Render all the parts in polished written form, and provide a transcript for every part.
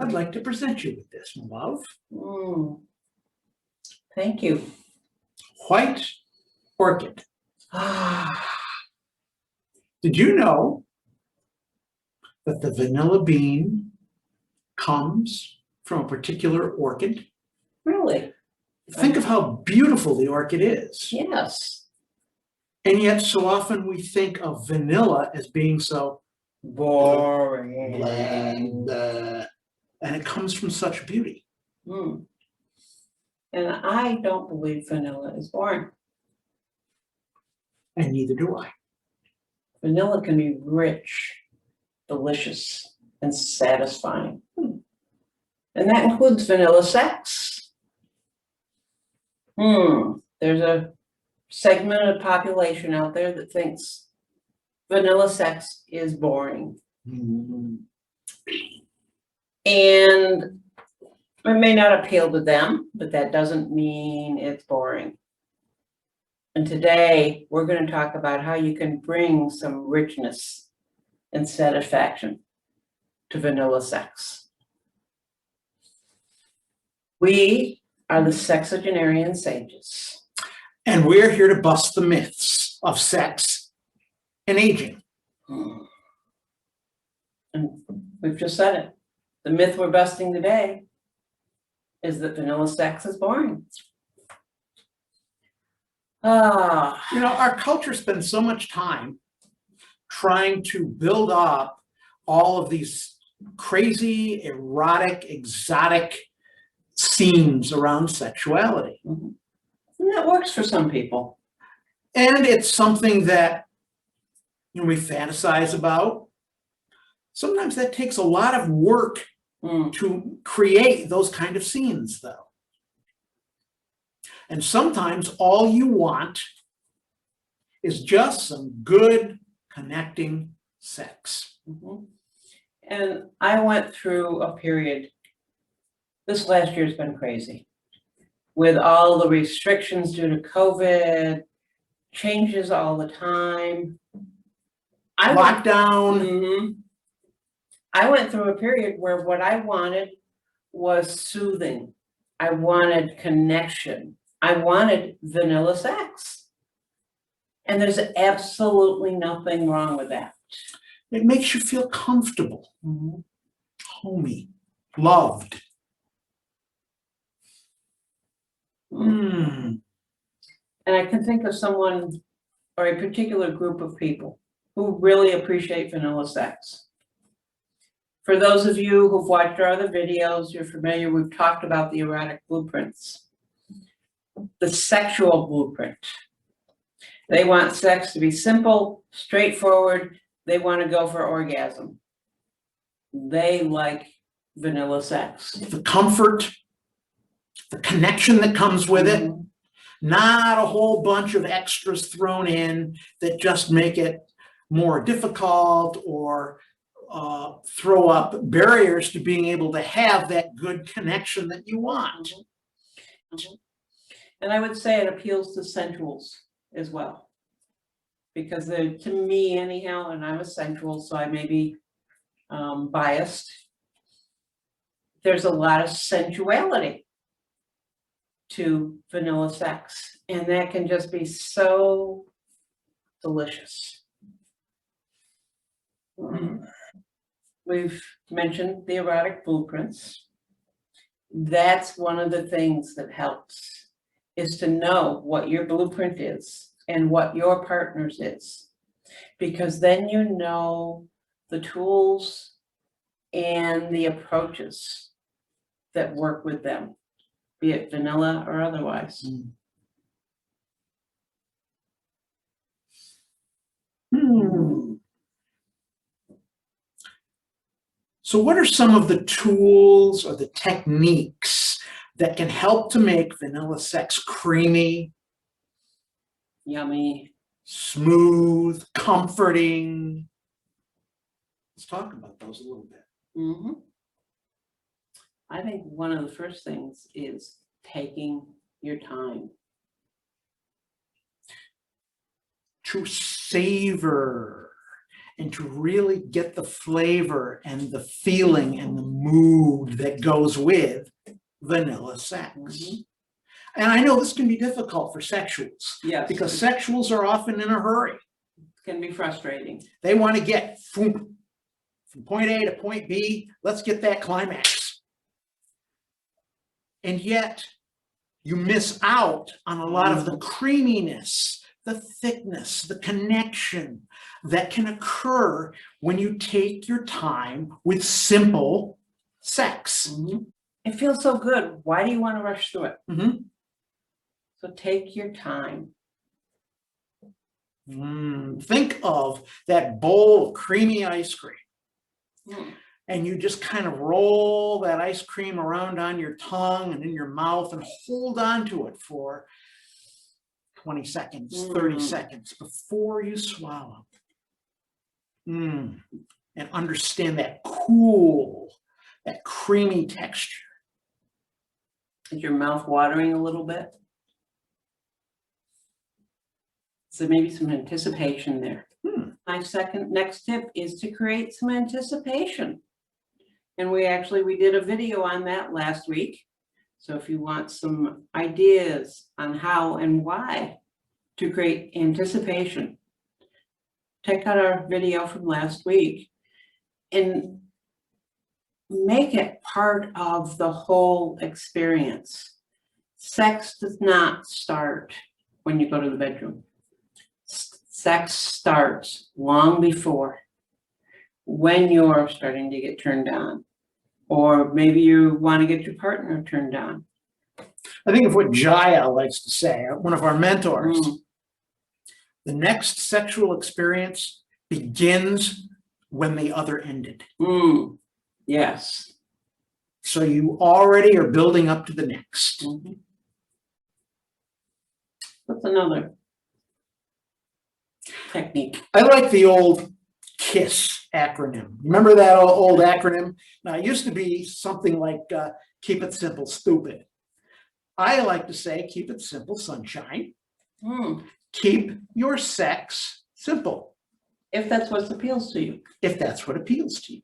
I'd like to present you with this, my love. Thank you. White orchid. Ah, Did you know that the vanilla bean comes from a particular orchid? really? Think of how beautiful the orchid is. Yes. And yet so often we think of vanilla as being so Boring. bland, and it comes from such beauty. And I don't believe vanilla is boring. And neither do I. Vanilla can be rich, delicious, and satisfying. And that includes vanilla sex. There's a segment of the population out there that thinks vanilla sex is boring. Mm. And it may not appeal to them, but that doesn't mean it's boring. And today we're going to talk about how you can bring some richness and satisfaction to vanilla sex. We are the sexagenarian sages. And we're here to bust the myths of sex and aging. And we've just said it. The myth we're busting today is that vanilla sex is boring. Our culture spends so much time trying to build up all of these crazy, erotic, exotic scenes around sexuality. And that works for some people. And it's something that we fantasize about. Sometimes that takes a lot of work to create those kind of scenes, though. And sometimes all you want is just some good connecting sex. And I went through a period, this last year's been crazy, with all the restrictions due to COVID, changes all the time. Lockdown. I went through a period where what I wanted was soothing. I wanted connection. I wanted vanilla sex. And there's absolutely nothing wrong with that. It makes you feel comfortable, homey, loved. And I can think of someone or a particular group of people who really appreciate vanilla sex. For those of you who've watched our other videos, you're familiar, we've talked about the erotic blueprints. The sexual blueprint. They want sex to be simple, straightforward. They want to go for orgasm. They like vanilla sex. The comfort, the connection that comes with it, not a whole bunch of extras thrown in that just make it more difficult or throw up barriers to being able to have that good connection that you want. And I would say it appeals to sensuals as well. Because to me anyhow, and I'm a sensual, so I may be biased, there's a lot of sensuality to vanilla sex. And that can just be so delicious. We've mentioned the erotic blueprints. That's one of the things that helps, is to know what your blueprint is and what your partner's is. Because then you know the tools and the approaches that work with them, be it vanilla or otherwise. So what are some of the tools or the techniques that can help to make vanilla sex creamy, Yummy, smooth, comforting? Let's talk about those a little bit. I think one of the first things is taking your time. To savor and to really get the flavor and the feeling and the mood that goes with vanilla sex. Mhm. And I know this can be difficult for sexuals Yes. because sexuals are often in a hurry. It can be frustrating. They want to get from point A to point B. Let's get that climax. And yet you miss out on a lot of the creaminess, the thickness, the connection that can occur when you take your time with simple sex. Mhm. It feels so good. Why do you want to rush through it? Mhm. So take your time. Think of that bowl of creamy ice cream, Mm. and you just kind of roll that ice cream around on your tongue and in your mouth and hold on to it for 20 seconds, 30 seconds before you swallow. And understand that cool, that creamy texture. Is your mouth watering a little bit? So maybe some anticipation there. My next tip is to create some anticipation. And we did a video on that last week. So if you want some ideas on how and why to create anticipation, check out our video from last week and make it part of the whole experience. Sex does not start when you go to the bedroom. Sex starts long before, when you're starting to get turned on, or maybe you want to get your partner turned on. I think of what Jaya likes to say, one of our mentors. The next sexual experience begins when the other ended. Yes. So you already are building up to the next. What's another technique? I like the old KISS acronym. Remember that old acronym? Now, it used to be something like keep it simple, stupid. I like to say keep it simple, sunshine. Keep your sex simple. If that's what appeals to you. If that's what appeals to you.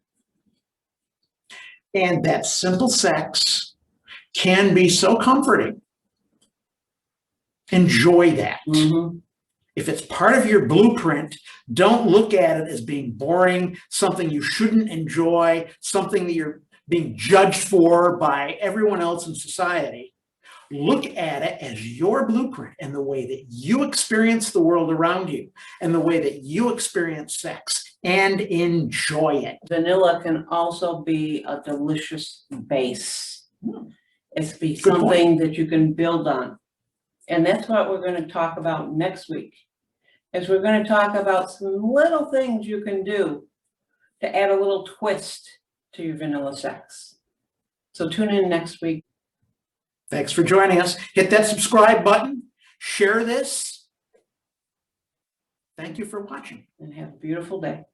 And that simple sex can be so comforting. Enjoy that. If it's part of your blueprint, don't look at it as being boring, something you shouldn't enjoy, something that you're being judged for by everyone else in society. Look at it as your blueprint and the way that you experience the world around you and the way that you experience sex, and enjoy it. Vanilla can also be a delicious base. It's be Good something that you can build on. And that's what we're going to talk about next week, is we're going to talk about some little things you can do to add a little twist to your vanilla sex. So tune in next week. Thanks for joining us. Hit that subscribe button, share this. Thank you for watching. And have a beautiful day.